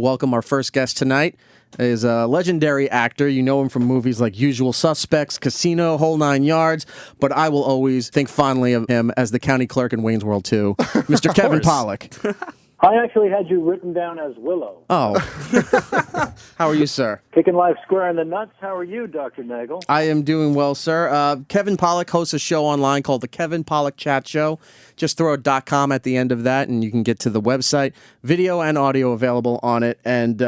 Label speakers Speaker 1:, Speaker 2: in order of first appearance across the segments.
Speaker 1: Welcome our first guest tonight is a legendary actor. You know him from movies like Usual Suspects, Casino, Whole Nine Yards, but I will always think fondly of him as the county clerk in Wayne's World 2, Mr. Kevin Pollak.
Speaker 2: I actually had you written down as Willow.
Speaker 1: Oh. How are you, sir?
Speaker 2: Kicking life square in the nuts. How are you, Dr. Nagel?
Speaker 1: I am doing well, sir. Kevin Pollak hosts a show online called the Kevin Pollak Chat Show. Just throw a .com at the end of that, and you can get to the website. Video and audio available on it. And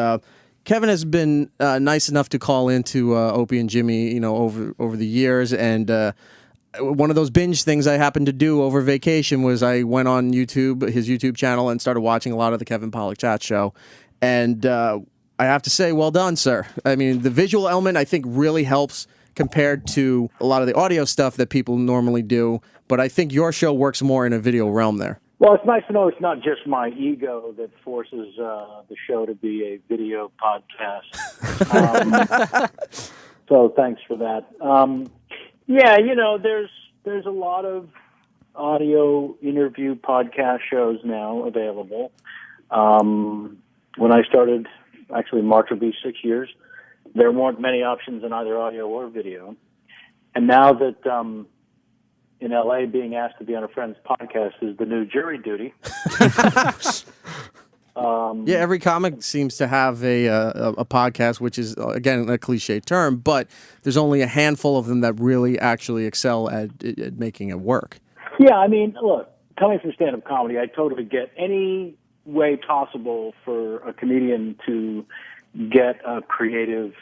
Speaker 1: Kevin has been nice enough to call into Opie and Jimmy, over the years. And one of those binge things I happened to do over vacation was I went on YouTube, his YouTube channel, and started watching a lot of the Kevin Pollak Chat Show. And I have to say, well done, sir. I mean, the visual element, I think, really helps compared to a lot of the audio stuff that people normally do. But I think your show works more in a video realm there.
Speaker 2: Well, it's nice to know it's not just my ego that forces the show to be a video podcast. So thanks for that. Yeah, there's a lot of audio interview podcast shows now available. When I started, actually March will be 6 years, there weren't many options in either audio or video. And now that in LA being asked to be on a friend's podcast is the new jury duty.
Speaker 1: Yeah, every comic seems to have a podcast, which is, again, a cliche term, but there's only a handful of them that really actually excel at making it work.
Speaker 2: Yeah, I mean, look, coming from stand-up comedy, I totally get any way possible for a comedian to get a creative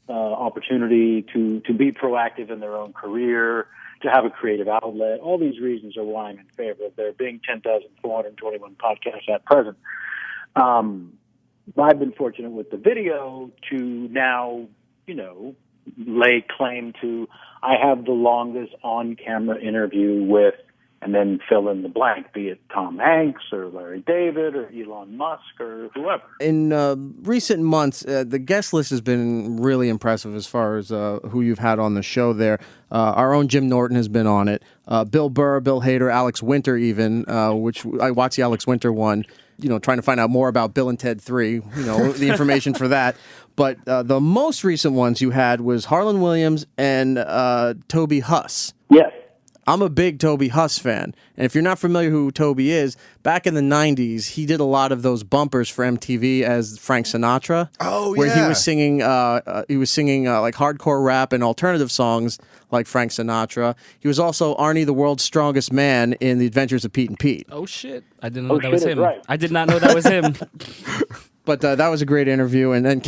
Speaker 2: opportunity to be proactive in their own career, to have a creative outlet. All these reasons are why I'm in favor of there being 10,421 podcasts at present. I've been fortunate with the video to now, lay claim to, I have the longest on-camera interview with, and then fill in the blank, be it Tom Hanks or Larry David or Elon Musk or whoever. In
Speaker 1: recent months, the guest list has been really impressive as far as who you've had on the show there. Our own Jim Norton has been on it. Bill Burr, Bill Hader, Alex Winter even, which I watched the Alex Winter one, trying to find out more about Bill and Ted 3, the information for that. But the most recent ones you had was Harlan Williams and Toby Huss.
Speaker 2: Yes.
Speaker 1: I'm a big Toby Huss fan, and if you're not familiar who Toby is, back in the 90s, he did a lot of those bumpers for MTV as Frank Sinatra.
Speaker 3: Oh, yeah.
Speaker 1: Where he was singing like hardcore rap and alternative songs like Frank Sinatra. He was also Arnie, the World's Strongest Man in The Adventures of Pete and Pete.
Speaker 4: Oh, shit. I didn't know that was him.
Speaker 2: Right.
Speaker 4: I did not know that was him.
Speaker 1: But that was a great interview, and then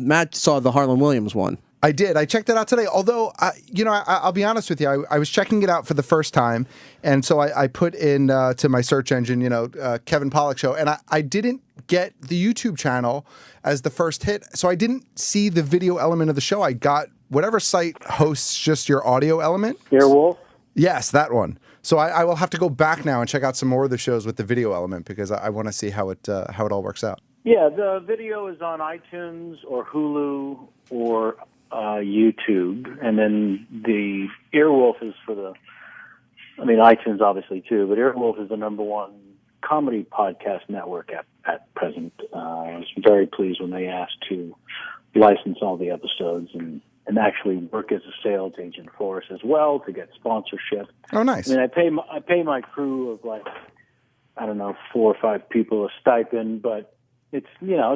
Speaker 1: Matt saw the Harlan Williams one.
Speaker 3: I did. I checked it out today. Although, I'll be honest with you. I was checking it out for the first time, and so I put in to my search engine, Kevin Pollak Show, and I didn't get the YouTube channel as the first hit, so I didn't see the video element of the show. I got whatever site hosts just your audio element.
Speaker 2: Earwolf?
Speaker 3: Yes, that one. So I will have to go back now and check out some more of the shows with the video element because I want to see how it all works out.
Speaker 2: Yeah, the video is on iTunes or Hulu or YouTube, and then the Earwolf is iTunes obviously too, but Earwolf is the #1 comedy podcast network at present. I was very pleased when they asked to license all the episodes and actually work as a sales agent for us as well to get sponsorship.
Speaker 3: Oh, nice.
Speaker 2: I mean, I pay my crew of 4 or 5 people a stipend, but it's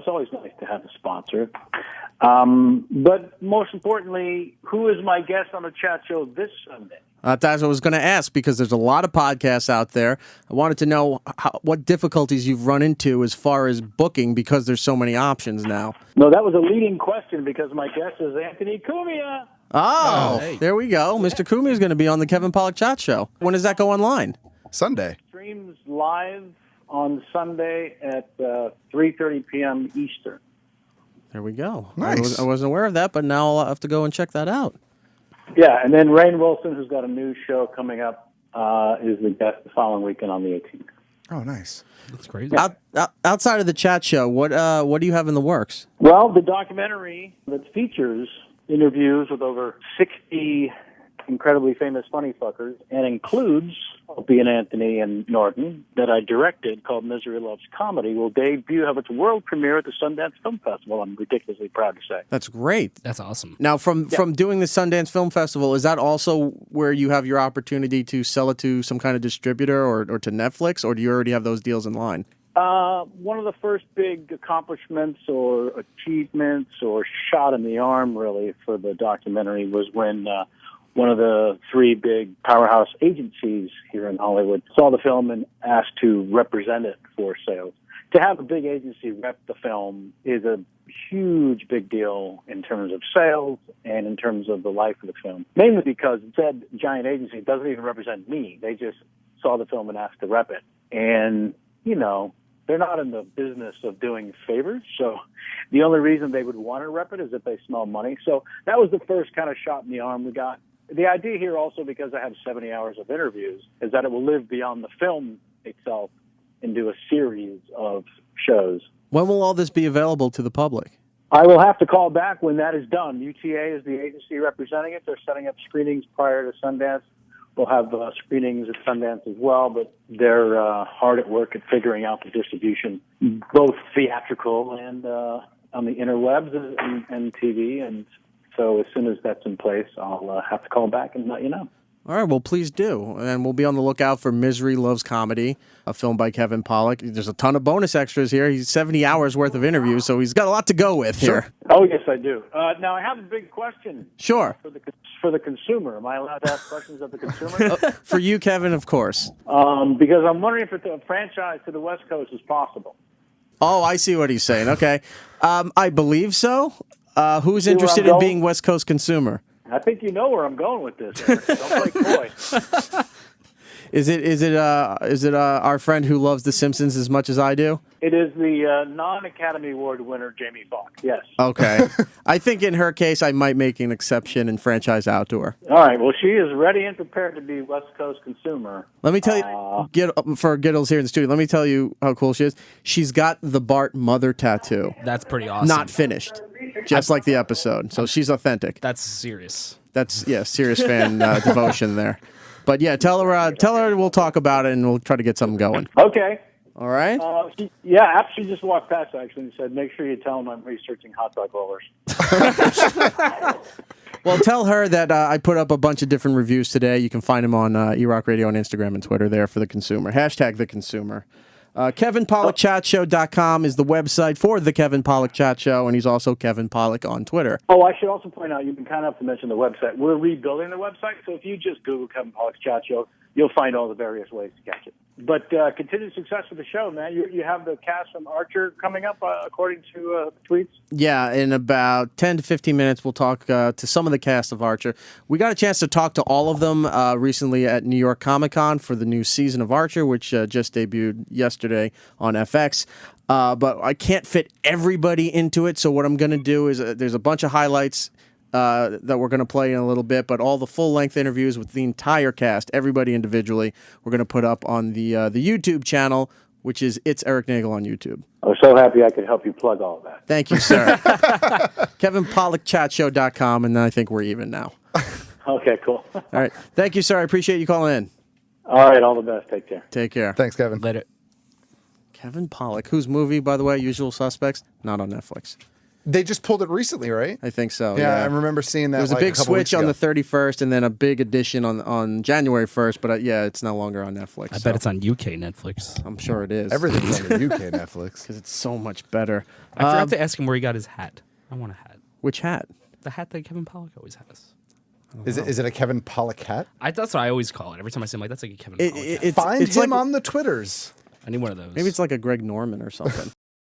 Speaker 2: always nice to have a sponsor. But most importantly, who is my guest on the chat show this Sunday?
Speaker 1: That's what I was going to ask, because there's a lot of podcasts out there. I wanted to know what difficulties you've run into as far as booking, because there's so many options now.
Speaker 2: No, that was a leading question, because my guest is Anthony Cumia.
Speaker 1: Oh,
Speaker 4: hey.
Speaker 1: There we go. Mr. Cumia is going to be on the Kevin Pollak Chat Show. When does that go online?
Speaker 3: Sunday.
Speaker 2: Streams live on Sunday at 3:30 p.m. Eastern.
Speaker 1: There we go.
Speaker 3: Nice.
Speaker 1: I wasn't aware of that, but now I'll have to go and check that out.
Speaker 2: Yeah, and then Rainn Wilson, who's got a new show coming up, is the guest the following weekend on the 18th.
Speaker 3: Oh, nice.
Speaker 4: That's crazy.
Speaker 1: Outside of the chat show, what do you have in the works?
Speaker 2: Well, the documentary that features interviews with over 60 Incredibly Famous Funny Fuckers, and includes Opie and Anthony and Norton, that I directed, called Misery Loves Comedy, will debut, have its world premiere at the Sundance Film Festival. I'm ridiculously proud to say.
Speaker 1: That's great.
Speaker 4: That's awesome.
Speaker 1: Now, from doing the Sundance Film Festival, is that also where you have your opportunity to sell it to some kind of distributor or to Netflix, or do you already have those deals in line?
Speaker 2: One of the first big accomplishments or achievements or shot in the arm, really, for the documentary was when one of the three big powerhouse agencies here in Hollywood saw the film and asked to represent it for sales. To have a big agency rep the film is a huge, big deal in terms of sales and in terms of the life of the film. Mainly because said giant agency doesn't even represent me. They just saw the film and asked to rep it. And, you know, they're not in the business of doing favors, so the only reason they would want to rep it is if they smell money. So that was the first kind of shot in the arm we got. The idea here also, because I have 70 hours of interviews, is that it will live beyond the film itself into a series of shows.
Speaker 1: When will all this be available to the public?
Speaker 2: I will have to call back when that is done. UTA is the agency representing it. They're setting up screenings prior to Sundance. We'll have screenings at Sundance as well, but they're hard at work at figuring out the distribution, both theatrical and on the interwebs and TV. And so as soon as that's in place, I'll have to call back and let you know.
Speaker 1: All right, well, please do. And we'll be on the lookout for Misery Loves Comedy, a film by Kevin Pollak. There's a ton of bonus extras here. He's 70 hours worth of interviews, so he's got a lot to go with here.
Speaker 2: Oh, yes, I do. Now, I have a big question.
Speaker 1: Sure.
Speaker 2: For the consumer. Am I allowed to ask questions of the consumer?
Speaker 1: For you, Kevin, of course.
Speaker 2: Because I'm wondering if a franchise to the West Coast is possible.
Speaker 1: Oh, I see what he's saying. Okay. I believe so. Who's interested in being West Coast consumer?
Speaker 2: I think you know where I'm going with this, Erik. Don't play coy.
Speaker 1: Is it our friend who loves The Simpsons as much as I do?
Speaker 2: It is the non-Academy Award winner, Jamie Foxx, yes.
Speaker 1: Okay. I think in her case, I might make an exception and franchise out to her.
Speaker 2: All right. Well, she is ready and prepared to be West Coast consumer.
Speaker 1: Let me tell you, for Giddles here in the studio, let me tell you how cool she is. She's got the Bart mother tattoo.
Speaker 4: That's pretty awesome.
Speaker 1: Not finished. Just like the episode. So she's authentic.
Speaker 4: That's serious.
Speaker 1: That's, serious fan devotion there. But yeah, tell her we'll talk about it and we'll try to get something going.
Speaker 2: Okay.
Speaker 1: All right?
Speaker 2: After she just walked past, actually, and said, make sure you tell them I'm researching hot dog rollers.
Speaker 1: Well, tell her that I put up a bunch of different reviews today. You can find them on eRock Radio on Instagram and Twitter there for the consumer. Hashtag the consumer. KevinPollakChatShow.com is the website for the Kevin Pollak Chat Show, and he's also Kevin Pollak on Twitter.
Speaker 2: Oh, I should also point out, you've been kind enough to mention the website. We're rebuilding the website, so if you just Google Kevin Pollak's Chat Show, you'll find all the various ways to catch it. But continued success with the show, man. You have the cast from Archer coming up, according to tweets?
Speaker 1: Yeah, in about 10 to 15 minutes, we'll talk to some of the cast of Archer. We got a chance to talk to all of them recently at New York Comic Con for the new season of Archer, which just debuted yesterday on FX. But I can't fit everybody into it, so what I'm going to do is there's a bunch of highlights that we're going to play in a little bit, but all the full-length interviews with the entire cast, everybody individually, we're going to put up on the YouTube channel, which is It's Erik Nagel on YouTube.
Speaker 2: I was so happy I could help you plug all of that.
Speaker 1: Thank you, sir. KevinPollakChatShow.com, and I think we're even now.
Speaker 2: Okay, cool.
Speaker 1: All right. Thank you, sir. I appreciate you calling in.
Speaker 2: All right, all the best. Take care.
Speaker 1: Take care.
Speaker 3: Thanks, Kevin.
Speaker 4: Later.
Speaker 1: Kevin Pollak, whose movie, by the way, Usual Suspects, not on Netflix.
Speaker 3: They just pulled it recently, right?
Speaker 1: I think so.
Speaker 3: Yeah, I remember seeing that.
Speaker 1: There was a big
Speaker 3: couple
Speaker 1: switch
Speaker 3: weeks
Speaker 1: on
Speaker 3: ago.
Speaker 1: the 31st, and then a big addition on January 1st. But it's no longer on Netflix.
Speaker 4: I bet it's on UK Netflix.
Speaker 1: I'm sure it is.
Speaker 3: Everything's on the UK Netflix
Speaker 1: because it's so much better.
Speaker 4: I forgot to ask him where he got his hat. I want a hat.
Speaker 1: Which hat?
Speaker 4: The hat that Kevin Pollak always has.
Speaker 3: Is it a Kevin Pollak hat?
Speaker 4: That's what I always call it. Every time I see him, like, that's like a Kevin Pollak hat.
Speaker 3: Find him on the Twitters.
Speaker 4: I need one of those.
Speaker 1: Maybe it's like a Greg Norman or something.